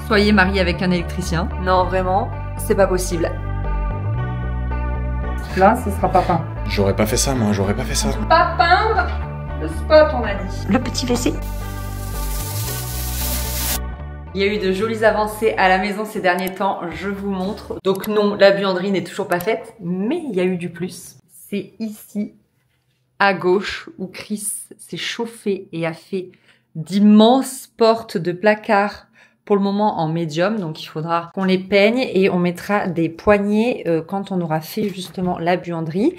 Soyez marié avec un électricien. Non, vraiment, c'est pas possible. Là, ce sera pas peint. J'aurais pas fait ça, moi, j'aurais pas fait ça. Pas peindre le spot, on a dit. Le petit WC. Il y a eu de jolies avancées à la maison ces derniers temps, je vous montre. Donc non, la buanderie n'est toujours pas faite, mais il y a eu du plus. C'est ici, à gauche, où Chris s'est chauffé et a fait d'immenses portes de placard, pour le moment en médium. Donc il faudra qu'on les peigne et on mettra des poignées quand on aura fait justement la buanderie.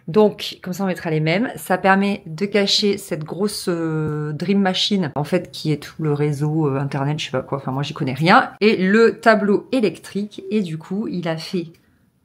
Donc, comme ça, on mettra les mêmes. Ça permet de cacher cette grosse Dream Machine, en fait, qui est tout le réseau Internet, je sais pas quoi. Enfin, moi, j'y connais rien. Et le tableau électrique. Et du coup, il a fait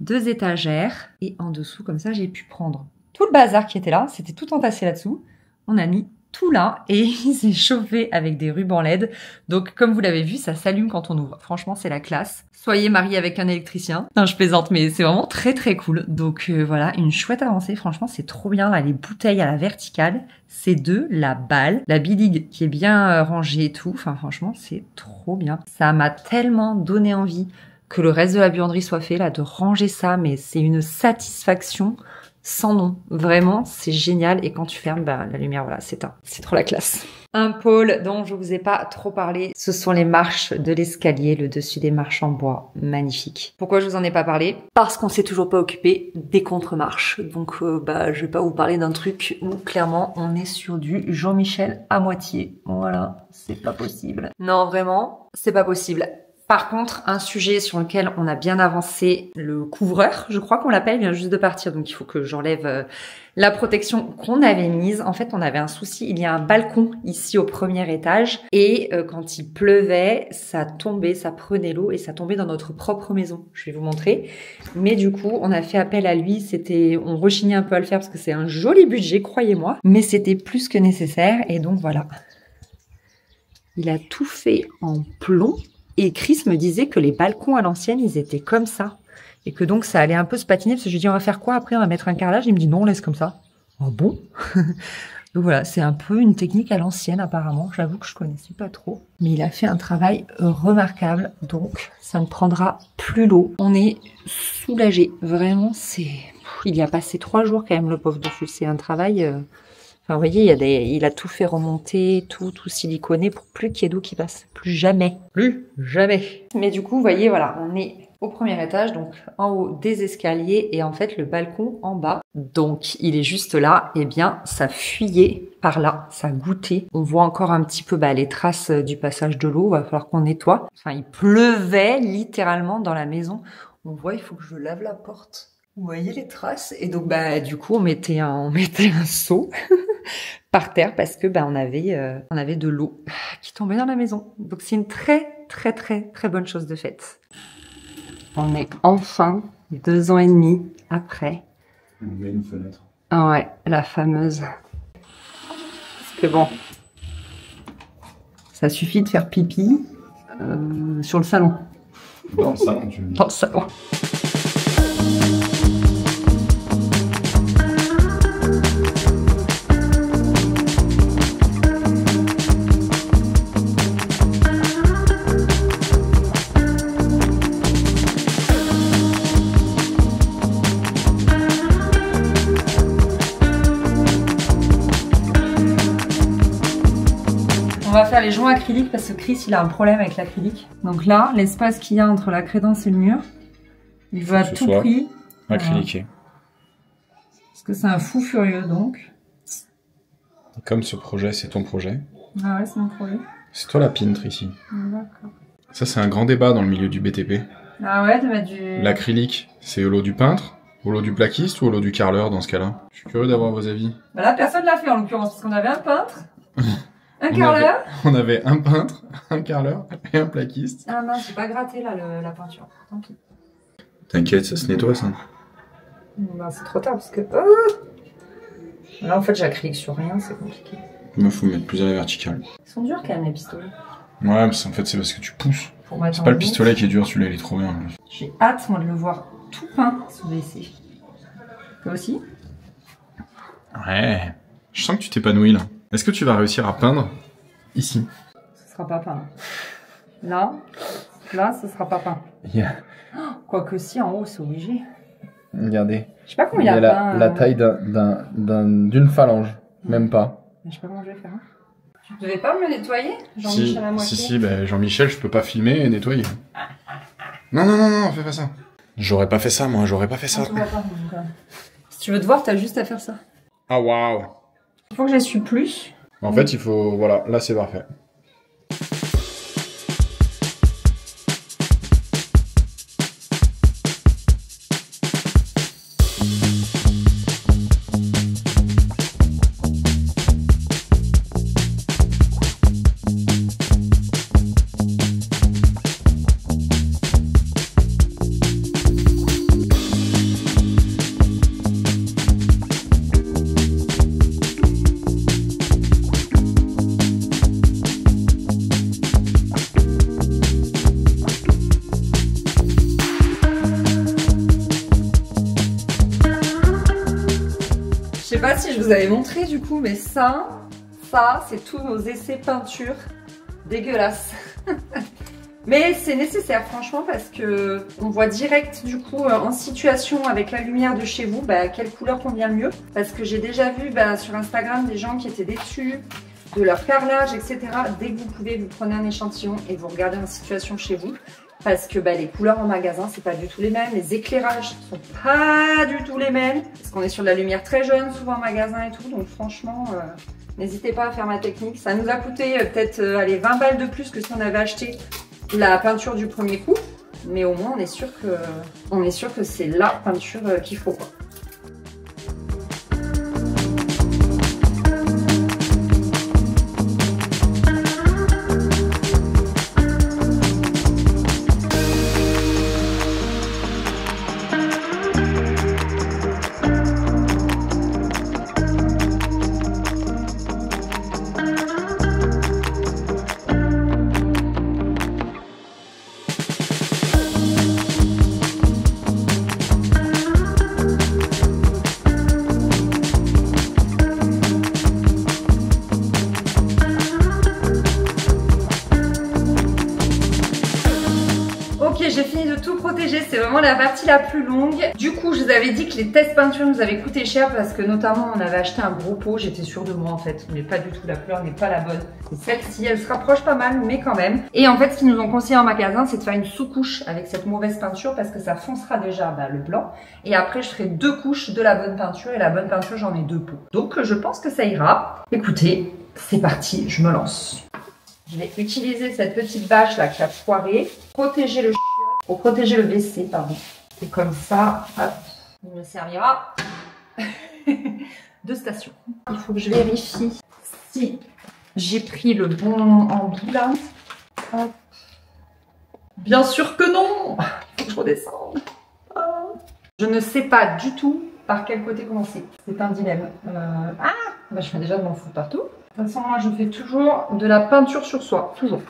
2 étagères. Et en dessous, comme ça, j'ai pu prendre tout le bazar qui était là. C'était tout entassé là-dessous. On a mis tout là et il s'est chauffé avec des rubans LED. Donc, comme vous l'avez vu, ça s'allume quand on ouvre. Franchement, c'est la classe. Soyez marié avec un électricien. Non, je plaisante, mais c'est vraiment très très cool. Donc voilà, une chouette avancée. Franchement, c'est trop bien. Là, les bouteilles à la verticale, c'est la balle, la biligue qui est bien rangée et tout. Enfin, franchement, c'est trop bien. Ça m'a tellement donné envie que le reste de la buanderie soit fait, là, de ranger ça. Mais c'est une satisfaction sans nom. Vraiment, c'est génial. Et quand tu fermes, bah, la lumière, voilà, s'éteint. C'est trop la classe. Un pôle dont je vous ai pas trop parlé, ce sont les marches de l'escalier, le dessus des marches en bois, magnifique. Pourquoi je vous en ai pas parlé? Parce qu'on s'est toujours pas occupé des contre-marches. Donc, je vais pas vous parler d'un truc où clairement on est sur du Jean-Michel à moitié. Voilà, c'est pas possible. Non, vraiment, c'est pas possible. Par contre, un sujet sur lequel on a bien avancé, le couvreur, je crois qu'on l'appelle, vient juste de partir, donc il faut que j'enlève la protection qu'on avait mise. En fait, on avait un souci, il y a un balcon ici au premier étage, et quand il pleuvait, ça tombait, ça prenait l'eau, et ça tombait dans notre propre maison. Je vais vous montrer. Mais du coup, on a fait appel à lui, on rechignait un peu à le faire, parce que c'est un joli budget, croyez-moi, mais c'était plus que nécessaire, et donc voilà. Il a tout fait en plomb. Et Chris me disait que les balcons à l'ancienne, ils étaient comme ça. Et que donc, ça allait un peu se patiner. Parce que je lui ai dit, on va faire quoi après? On va mettre un carrelage. Il me dit, non, on laisse comme ça. Oh bon? Donc voilà, c'est un peu une technique à l'ancienne apparemment. J'avoue que je connaissais pas trop. Mais il a fait un travail remarquable. Donc, ça ne prendra plus l'eau. On est soulagés. Vraiment, il y a passé 3 jours quand même, le pauvre dessus. C'est un travail... Enfin, vous voyez, il a tout fait remonter, tout siliconé pour plus qu'il y ait d'eau qui passe. Plus jamais. Plus jamais. Mais du coup, vous voyez, voilà, on est au premier étage, donc en haut des escaliers et en fait le balcon en bas. Donc, il est juste là. Eh bien, ça fuyait par là, ça goûtait. On voit encore un petit peu les traces du passage de l'eau. Va falloir qu'on nettoie. Enfin, il pleuvait littéralement dans la maison. On voit, il faut que je lave la porte. Vous voyez les traces? Et donc, du coup, on mettait un seau par terre parce que, on avait de l'eau qui tombait dans la maison. Donc, c'est une très, très, très, très bonne chose de faite. On est enfin 2 ans et demi après. On met une fenêtre. Ah ouais, la fameuse. Parce que bon, ça suffit de faire pipi sur le salon. Dans le salon, tu veux dire. Dans le salon. On va faire les joints acryliques parce que Chris il a un problème avec l'acrylique. Donc là, l'espace qu'il y a entre la crédence et le mur, il veut à tout prix acryliqué. Parce que c'est un fou furieux donc. Comme ce projet, c'est ton projet. Ah ouais, c'est mon projet. C'est toi la peintre ici. D'accord. Ça, c'est un grand débat dans le milieu du BTP. Ah ouais, de mettre du... L'acrylique, c'est au lot du peintre, au lot du plaquiste ou au lot du carreleur dans ce cas-là? Je suis curieux d'avoir vos avis. Là, personne l'a fait en l'occurrence parce qu'on avait un peintre. Un carreleur. On avait un peintre, un carreleur et un plaquiste. Ah non, j'ai pas gratté là la peinture. Tant pis. T'inquiète, ça se nettoie ça. C'est trop tard parce que... Là en fait j'acrylique sur rien, c'est compliqué. Il faut mettre plus à la verticale. Ils sont durs quand même les pistolets. Ouais, mais en fait c'est parce que tu pousses. C'est pas le pistolet qui est dur, celui-là il est trop bien. J'ai hâte moi de le voir tout peint ce WC. Toi aussi? Ouais. Je sens que tu t'épanouis là. Est-ce que tu vas réussir à peindre ici? Ce sera pas peint. Là, Là, ce sera pas peint. Yeah. Quoique si, en haut, c'est obligé. Regardez. Je sais pas comment Il y a peint. la taille d'une phalange. Même pas. Je sais pas comment je vais faire. Tu devais pas me le nettoyer, Jean-Michel à moitié? Si, bah, Jean-Michel, je peux pas filmer et nettoyer. Non, fais pas ça. J'aurais pas fait ça, moi, j'aurais pas fait ça. Tu vois pas, donc, si tu veux te voir, t'as juste à faire ça. Ah, waouh. Il faut que j'essuie plus. En fait, il faut... Voilà, là, c'est parfait. Je sais pas si je vous avais montré du coup, mais ça c'est tous nos essais peinture dégueulasses. Mais c'est nécessaire franchement parce que on voit direct du coup en situation avec la lumière de chez vous quelle couleur convient mieux. Parce que j'ai déjà vu sur Instagram des gens qui étaient déçus de leur carrelage, etc. Dès que vous pouvez, vous prenez un échantillon et vous regardez en situation chez vous. Parce que les couleurs en magasin, c'est pas du tout les mêmes. Les éclairages sont pas du tout les mêmes. Parce qu'on est sur de la lumière très jeune, souvent en magasin et tout. Donc franchement, n'hésitez pas à faire ma technique. Ça nous a coûté peut-être 20 balles de plus que si on avait acheté la peinture du premier coup. Mais au moins, on est sûr que c'est la peinture qu'il faut, quoi. J'ai fini de tout protéger, c'est vraiment la partie la plus longue. Du coup, je vous avais dit que les tests peinture nous avaient coûté cher parce que notamment on avait acheté un gros pot, j'étais sûre de moi en fait, mais pas du tout, la couleur n'est pas la bonne. Celle-ci, elle se rapproche pas mal, mais quand même. Et en fait, ce qu'ils nous ont conseillé en magasin, c'est de faire une sous-couche avec cette mauvaise peinture parce que ça foncera déjà le blanc. Et après, je ferai 2 couches de la bonne peinture et la bonne peinture, j'en ai 2 pots. Donc, je pense que ça ira. Écoutez, c'est parti, je me lance. Je vais utiliser cette petite bâche là qui a foiré, protéger le pour protéger le WC, pardon. Et comme ça, hop, il me servira de station. Il faut que je vérifie si j'ai pris le bon embout là. Hop. Bien sûr que non. Il faut que je redescende. Je ne sais pas du tout par quel côté commencer. C'est un dilemme. Je fais déjà de m'en foutre partout. De toute façon, moi, je fais toujours de la peinture sur soi. Toujours.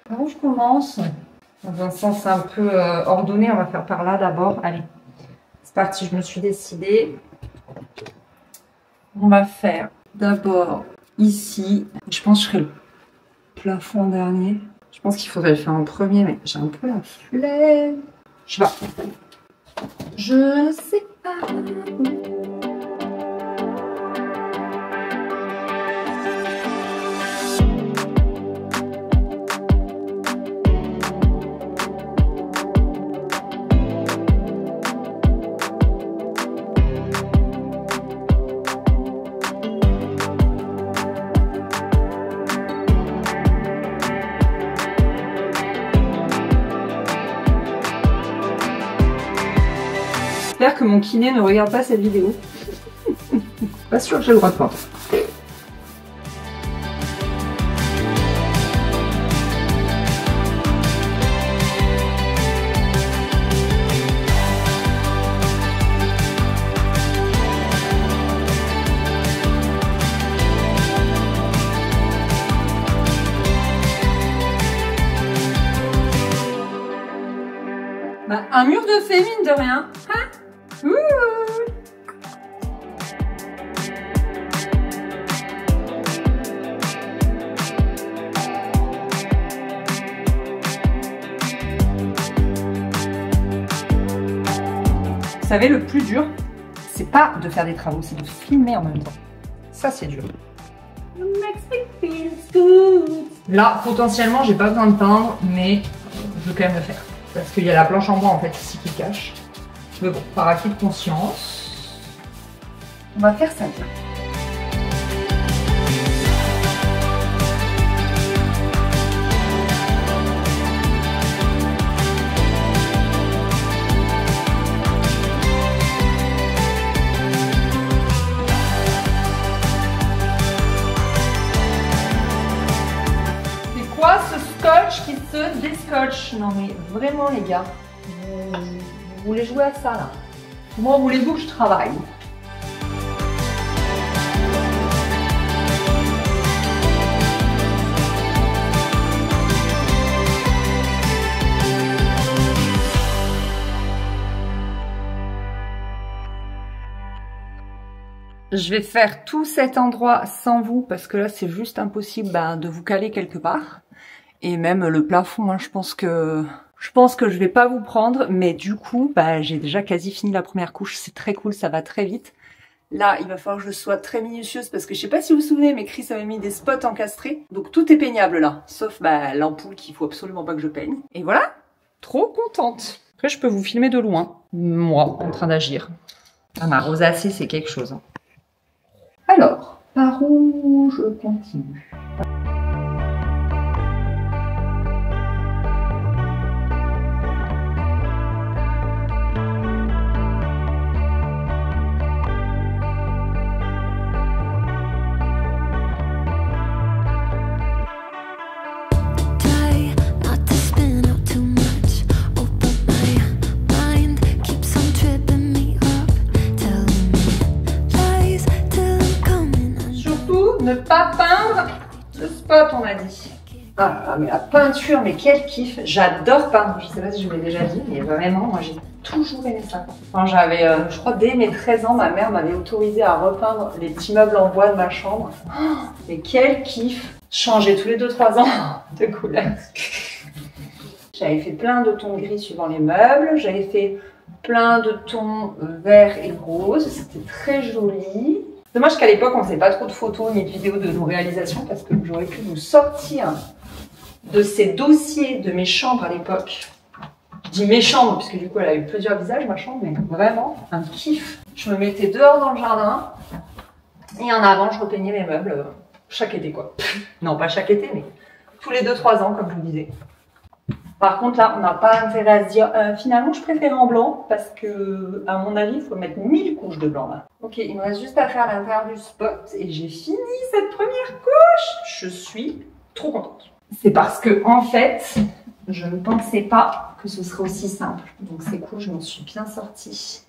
Par où je commence ? Dans un sens un peu ordonné, on va faire par là d'abord. Allez, c'est parti, je me suis décidée. On va faire d'abord ici. Je pense que je ferai le plafond en dernier. Je pense qu'il faudrait le faire en premier, mais j'ai un peu la flemme. Je sais pas. Je ne sais pas. J'espère que mon kiné ne regarde pas cette vidéo. Pas sûr que j'ai le droit de peindre. Un mur de fée, mine de rien. Hein? Ouh. Vous savez, le plus dur, c'est pas de faire des travaux, c'est de filmer en même temps. Ça, c'est dur. Là, potentiellement, j'ai pas besoin de peindre, mais je veux quand même le faire. Parce qu'il y a la planche en bois, en fait, ici qui cache. Mais bon, par acquis de conscience, on va faire ça bien. Quoi ce scotch qui se déscotche? Non mais vraiment les gars, vous voulez jouer à ça là? Comment voulez-vous que je travaille? Je vais faire tout cet endroit sans vous parce que là c'est juste impossible de vous caler quelque part. Et même le plafond, hein, je pense que je vais pas vous prendre, mais du coup, j'ai déjà quasi fini la première couche. C'est très cool, ça va très vite. Là, il va falloir que je sois très minutieuse parce que je sais pas si vous vous souvenez, mais Chris avait mis des spots encastrés. Donc tout est peignable là, sauf l'ampoule qu'il faut absolument pas que je peigne. Et voilà, trop contente. Après, je peux vous filmer de loin, moi, en train d'agir. Ah, ma rosacée, c'est quelque chose. Hein. Alors, par où je continue? Ne pas peindre le spot, on a dit. Ah, mais la peinture, mais quel kiff. J'adore peindre. Je sais pas si je vous l'ai déjà dit, mais vraiment, moi j'ai toujours aimé ça. Quand j'avais, je crois, dès mes 13 ans, ma mère m'avait autorisé à repeindre les petits meubles en bois de ma chambre. Oh, mais quel kiff. Changer tous les 2-3 ans de couleur. J'avais fait plein de tons gris suivant les meubles. J'avais fait plein de tons verts et roses. C'était très joli. Dommage qu'à l'époque, on ne faisait pas trop de photos ni de vidéos de nos réalisations parce que j'aurais pu vous sortir de ces dossiers de mes chambres à l'époque. Je dis mes chambres, puisque du coup, elle a eu plusieurs visages, ma chambre, mais vraiment un kiff. Je me mettais dehors dans le jardin et en avant, je repeignais mes meubles chaque été, quoi. Non, pas chaque été, mais tous les 2-3 ans, comme je vous disais. Par contre, là, on n'a pas intérêt à se dire finalement, je préfère en blanc parce que, à mon avis, il faut mettre 1000 couches de blanc là. Ok, il me reste juste à faire l'intérieur du spot et j'ai fini cette première couche. Je suis trop contente. C'est parce que, en fait, je ne pensais pas que ce serait aussi simple. Donc, c'est cool, je m'en suis bien sortie.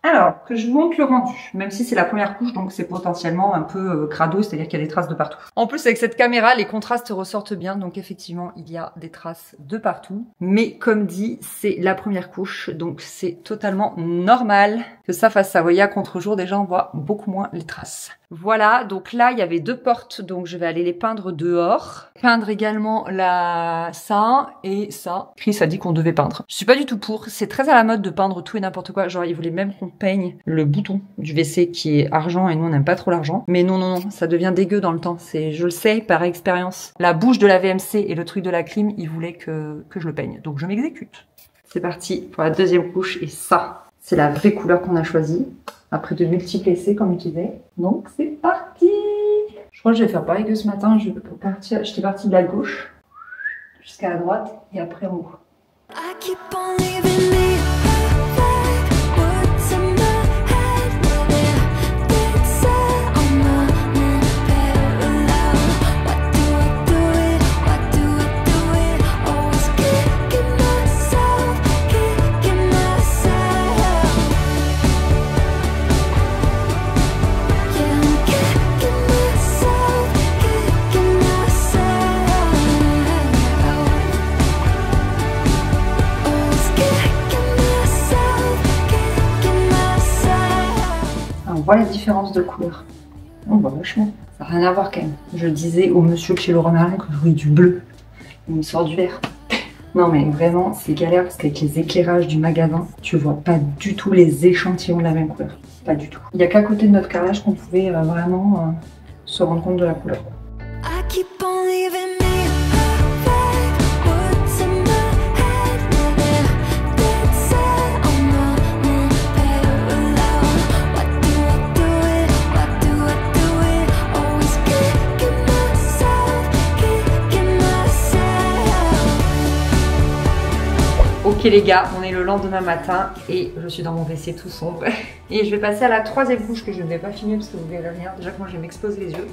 Alors, que je vous montre le rendu, même si c'est la première couche, donc c'est potentiellement un peu crado, c'est-à-dire qu'il y a des traces de partout. En plus, avec cette caméra, les contrastes ressortent bien, donc effectivement, il y a des traces de partout. Mais comme dit, c'est la première couche, donc c'est totalement normal que ça fasse ça. Vous voyez, à contre-jour, déjà, on voit beaucoup moins les traces. Voilà, donc là, il y avait 2 portes, donc je vais aller les peindre dehors. Peindre également ça et ça. Chris a dit qu'on devait peindre. Je suis pas du tout pour, c'est très à la mode de peindre tout et n'importe quoi. Genre, il voulait même qu'on peigne le bouton du WC qui est argent et nous, on n'aime pas trop l'argent. Mais non, ça devient dégueu dans le temps. Je le sais par expérience. La bouche de la VMC et le truc de la clim, il voulait que je le peigne. Donc, je m'exécute. C'est parti pour la deuxième couche et ça, c'est la vraie couleur qu'on a choisie. Après de multiples essais, comme je disais. Donc, c'est parti! Je crois que je vais faire pareil que ce matin. J'étais partie de la gauche jusqu'à la droite et après on voit. On voit la différence de couleur. On voit vachement. Ça n'a rien à voir quand même. Je disais au monsieur de chez Leroy Merlin que je voulais du bleu. Il me sort du verre. Non mais vraiment c'est galère parce qu'avec les éclairages du magasin, tu vois pas du tout les échantillons de la même couleur. Pas du tout. Il n'y a qu'à côté de notre carrelage qu'on pouvait vraiment se rendre compte de la couleur. Ok les gars, on est le lendemain matin et je suis dans mon WC tout sombre. Et je vais passer à la troisième couche que je ne vais pas filmer parce que vous verrez rien. Déjà que moi je vais m'exposer les yeux.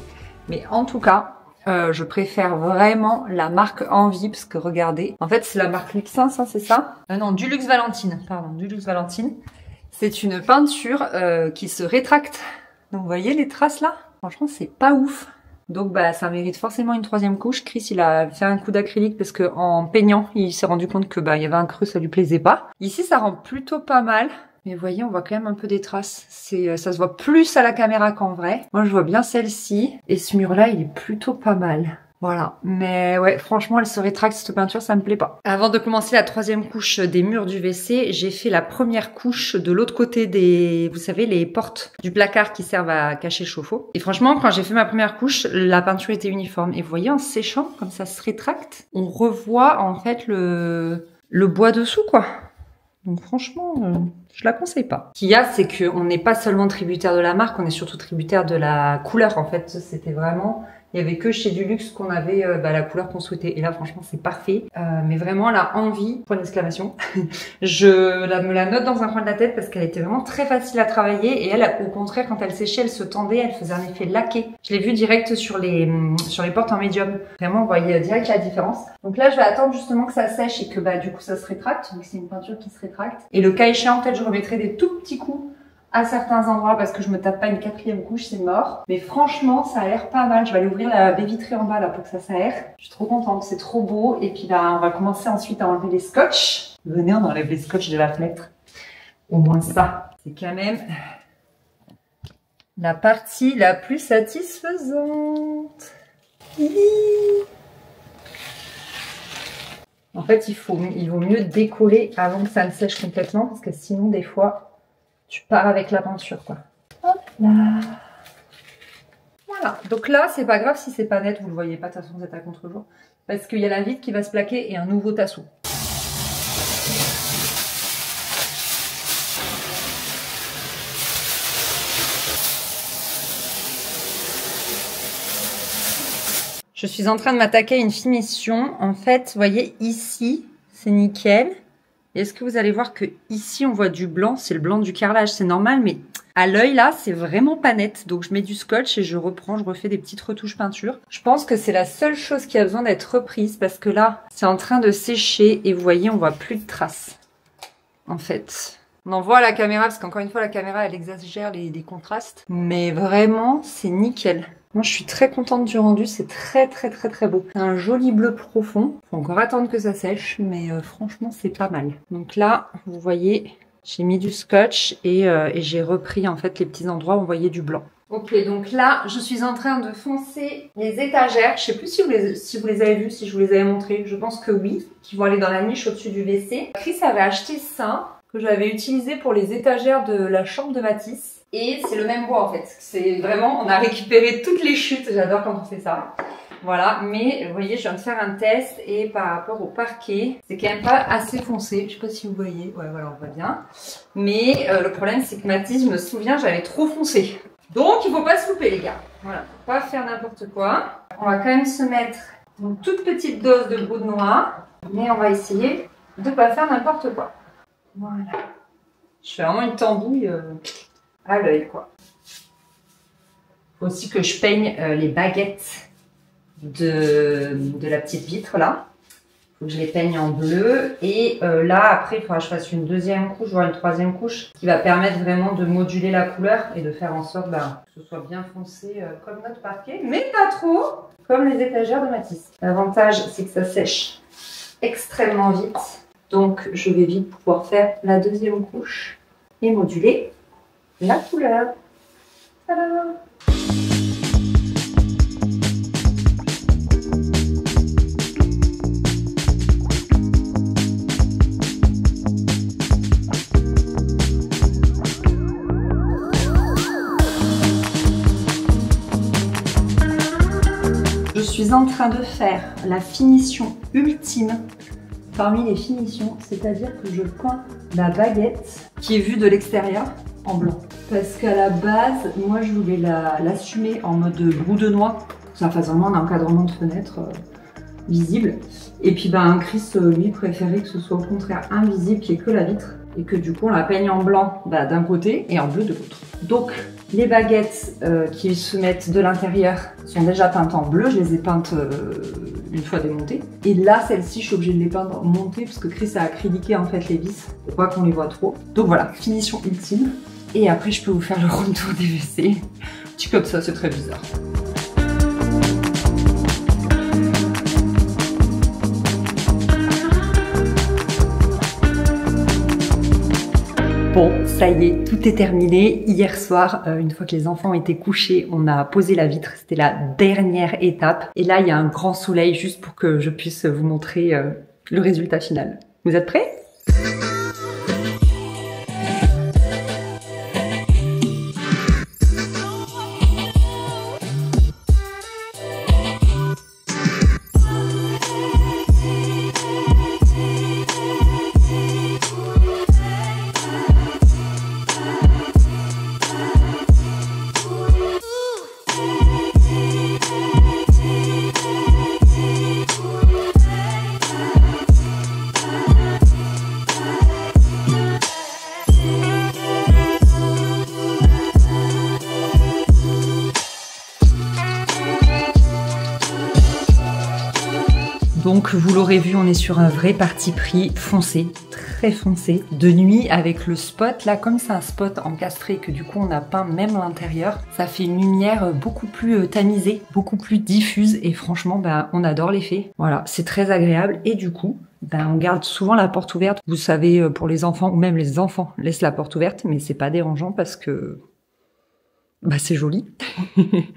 Mais en tout cas, je préfère vraiment la marque Envie parce que regardez. En fait c'est la marque Luxin, ça c'est ça non, Dulux Valentine, pardon, Dulux Valentine. C'est une peinture qui se rétracte. Donc vous voyez les traces là? Franchement c'est pas ouf. Donc bah ça mérite forcément une troisième couche. Chris il a fait un coup d'acrylique parce que en peignant il s'est rendu compte que bah il y avait un creux, ça lui plaisait pas. Ici ça rend plutôt pas mal. Mais vous voyez on voit quand même un peu des traces. Ça se voit plus à la caméra qu'en vrai. Moi je vois bien celle-ci. Et ce mur là il est plutôt pas mal. Voilà, mais ouais, franchement, elle se rétracte cette peinture, ça me plaît pas. Avant de commencer la troisième couche des murs du WC, j'ai fait la première couche de l'autre côté des, vous savez, les portes du placard qui servent à cacher le chauffe-eau. Et franchement, quand j'ai fait ma première couche, la peinture était uniforme. Et vous voyez, en séchant, comme ça se rétracte, on revoit en fait le bois dessous, quoi. Donc franchement, je la conseille pas. Ce qu'il y a, c'est qu'on n'est pas seulement tributaire de la marque, on est surtout tributaire de la couleur. En fait, c'était vraiment... Il y avait que chez Dulux qu'on avait la couleur qu'on souhaitait. Et là, franchement, c'est parfait. Mais vraiment, la Envie, point d'exclamation. Me la note dans un coin de la tête parce qu'elle était vraiment très facile à travailler. Et elle, au contraire, quand elle séchait, elle se tendait, elle faisait un effet laqué. Je l'ai vu direct sur les portes en médium. Vraiment, on voyait direct la différence. Donc là, je vais attendre justement que ça sèche et que du coup, ça se rétracte. Donc c'est une peinture qui se rétracte. Et le cas échéant, en fait, je remettrai des tout petits coups à certains endroits parce que je me tape pas une quatrième couche, c'est mort. Mais franchement, ça a l'air pas mal. Je vais aller ouvrir la baie vitrée en bas là pour que ça s'aère. Je suis trop contente, c'est trop beau. Et puis là, on va commencer ensuite à enlever les scotch. Venez, on enlève les scotch de la fenêtre. Au moins ça, c'est quand même la partie la plus satisfaisante. En fait, il vaut mieux décoller avant que ça ne sèche complètement parce que sinon, des fois, tu pars avec la peinture, quoi. Hop là. Voilà. Donc là, c'est pas grave si c'est pas net, vous le voyez pas, de toute façon, vous êtes à contre-jour. Parce qu'il y a la vitre qui va se plaquer et un nouveau tasseau. Je suis en train de m'attaquer à une finition. En fait, vous voyez, ici, c'est nickel. Est-ce que vous allez voir que ici on voit du blanc, c'est le blanc du carrelage, c'est normal, mais à l'œil là c'est vraiment pas net. Donc je mets du scotch et je refais des petites retouches peinture. Je pense que c'est la seule chose qui a besoin d'être reprise parce que là c'est en train de sécher et vous voyez on voit plus de traces. En fait, on en voit à la caméra parce qu'encore une fois la caméra elle exagère les contrastes, mais vraiment c'est nickel. Moi, je suis très contente du rendu. C'est très beau. C'est un joli bleu profond. Faut encore attendre que ça sèche, mais franchement, c'est pas mal. Donc là, vous voyez, j'ai mis du scotch et j'ai repris en fait les petits endroits où on voyait du blanc. Ok, donc là, je suis en train de foncer les étagères. Je sais plus si vous les avez vues, si je vous les avais montrées. Je pense que oui, qui vont aller dans la niche au-dessus du WC. Chris avait acheté ça, que j'avais utilisé pour les étagères de la chambre de Mathis. Et c'est le même bois en fait. C'est vraiment, on a récupéré toutes les chutes. J'adore quand on fait ça. Voilà, mais vous voyez, je viens de faire un test et par rapport au parquet, c'est quand même pas assez foncé. Je sais pas si vous voyez. Ouais, voilà, on voit bien. Mais le problème, c'est que Mathis, je me souviens, j'avais trop foncé. Donc, il faut pas se louper, les gars. Voilà, faut pas faire n'importe quoi. On va quand même se mettre une toute petite dose de brou de noix, mais on va essayer de pas faire n'importe quoi. Voilà. Je fais vraiment une tambouille à l'œil, quoi. Faut aussi que je peigne les baguettes de la petite vitre là. Faut que je les peigne en bleu. Et là, après, il faudra que je fasse une deuxième couche, voire une troisième couche, qui va permettre vraiment de moduler la couleur et de faire en sorte que ce soit bien foncé comme notre parquet, mais pas trop comme les étagères de Mathis. L'avantage, c'est que ça sèche extrêmement vite. Donc, je vais vite pouvoir faire la deuxième couche et moduler la couleur. Tadam! suis en train de faire la finition ultime parmi les finitions, c'est-à-dire que je peins la baguette qui est vue de l'extérieur en blanc. Parce qu'à la base, moi je voulais l'assumer en mode bout de noix, que ça fasse vraiment un encadrement de fenêtre visible. Et puis Chris, lui, préférait que ce soit au contraire invisible, qu'il n'y ait que la vitre. Et que du coup on la peigne en blanc d'un côté et en bleu de l'autre. Donc les baguettes qui se mettent de l'intérieur sont déjà peintes en bleu, je les ai peintes une fois démontées. Et là celles-ci je suis obligée de les peindre montées parce que Chris a acryliqué en fait les vis pour pas qu'on les voit trop. Donc voilà, finition ultime. Et après je peux vous faire le room tour des WC. Petit comme ça, c'est très bizarre. Bon, ça y est, tout est terminé. Hier soir, une fois que les enfants ont été couchés, on a posé la vitre. C'était la dernière étape. Et là, il y a un grand soleil juste pour que je puisse vous montrer le résultat final. Vous êtes prêts ? Donc vous l'aurez vu, on est sur un vrai parti pris foncé, très foncé. De nuit avec le spot, là comme c'est un spot encastré que du coup on a peint même l'intérieur, ça fait une lumière beaucoup plus tamisée, beaucoup plus diffuse et franchement on adore l'effet. Voilà, c'est très agréable et du coup on garde souvent la porte ouverte. Vous savez, pour les enfants ou même les enfants laissent la porte ouverte mais c'est pas dérangeant parce que c'est joli.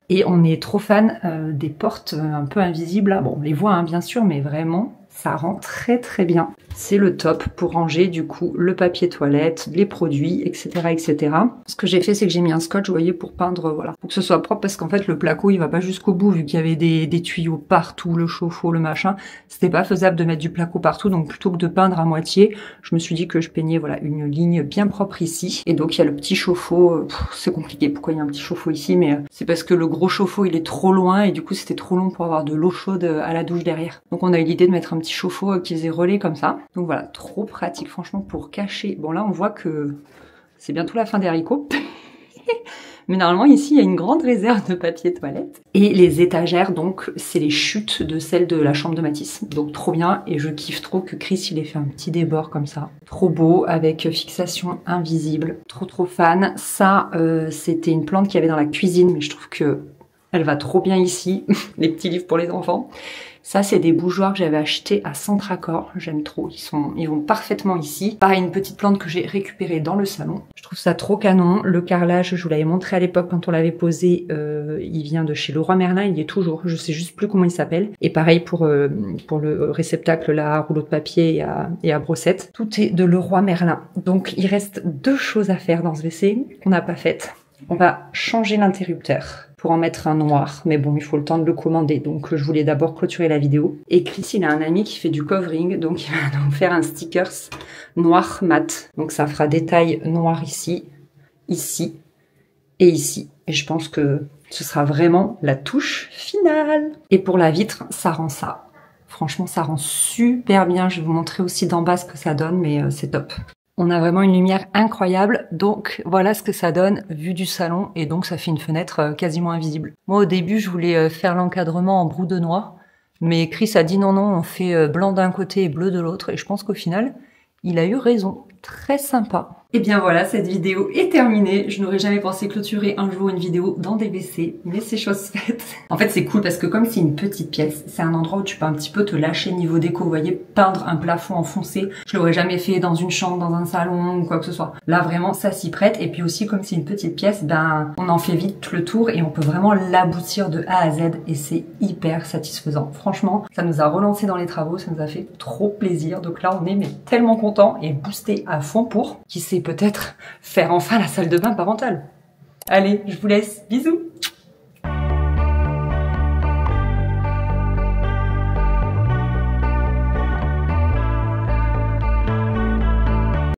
Et on est trop fan des portes un peu invisibles. Bon, on les voit bien sûr, mais vraiment, ça rend très très bien. C'est le top pour ranger du coup le papier toilette, les produits, etc. etc. Ce que j'ai fait, c'est que j'ai mis un scotch, vous voyez, pour peindre, voilà, pour que ce soit propre, parce qu'en fait le placo il va pas jusqu'au bout, vu qu'il y avait des tuyaux partout, le chauffe-eau, le machin. C'était pas faisable de mettre du placo partout, donc plutôt que de peindre à moitié, je me suis dit que je peignais voilà une ligne bien propre ici. Et donc il y a le petit chauffe-eau, c'est compliqué, pourquoi il y a un petit chauffe-eau ici, mais c'est parce que le gros chauffe-eau il est trop loin et du coup c'était trop long pour avoir de l'eau chaude à la douche derrière. Donc on a eu l'idée de mettre un petit chauffe-eau qui faisait relais comme ça. Donc voilà, trop pratique franchement pour cacher. Bon là on voit que c'est bientôt la fin des haricots. Mais normalement ici il y a une grande réserve de papier toilette. Et les étagères donc c'est les chutes de celles de la chambre de Mathis. Donc trop bien et je kiffe trop que Chris il ait fait un petit débord comme ça. Trop beau avec fixation invisible. Trop fan. Ça c'était une plante qu'il y avait dans la cuisine mais je trouve que elle va trop bien ici. Les petits livres pour les enfants. Ça, c'est des bougeoirs que j'avais achetés à Centracor. J'aime trop. Ils vont parfaitement ici. Pareil, une petite plante que j'ai récupérée dans le salon. Je trouve ça trop canon. Le carrelage, je vous l'avais montré à l'époque quand on l'avait posé. Il vient de chez Leroy Merlin. Il y est toujours. Je sais juste plus comment il s'appelle. Et pareil pour le réceptacle là, à rouleau de papier et à brossette. Tout est de Leroy Merlin. Donc, il reste 2 choses à faire dans ce WC qu'on n'a pas faites. On va changer l'interrupteur pour en mettre un noir, mais bon, il faut le temps de le commander, donc je voulais d'abord clôturer la vidéo. Et Chris, il a un ami qui fait du covering, donc il va nous faire un stickers noir mat. Donc ça fera détail noir ici, ici et ici. Et je pense que ce sera vraiment la touche finale. Et pour la vitre, ça rend ça. Franchement, ça rend super bien. Je vais vous montrer aussi d'en bas ce que ça donne, mais c'est top. On a vraiment une lumière incroyable, donc voilà ce que ça donne vue du salon, et donc ça fait une fenêtre quasiment invisible. Moi au début je voulais faire l'encadrement en brou de noix, mais Chris a dit non, on fait blanc d'un côté et bleu de l'autre, et je pense qu'au final, il a eu raison. Très sympa. Et bien voilà, cette vidéo est terminée. Je n'aurais jamais pensé clôturer un jour une vidéo dans des WC, mais c'est chose faite. En fait, c'est cool parce que comme c'est une petite pièce, c'est un endroit où tu peux un petit peu te lâcher niveau déco. Vous voyez, peindre un plafond en foncé, je l'aurais jamais fait dans une chambre, dans un salon ou quoi que ce soit. Là, vraiment, ça s'y prête. Et puis aussi, comme c'est une petite pièce, on en fait vite le tour et on peut vraiment l'aboutir de A à Z et c'est hyper satisfaisant. Franchement, ça nous a relancé dans les travaux, ça nous a fait trop plaisir. Donc là, on est tellement content et boosté à fond pour, qui sait, peut-être faire enfin la salle de bain parentale. Allez, je vous laisse. Bisous!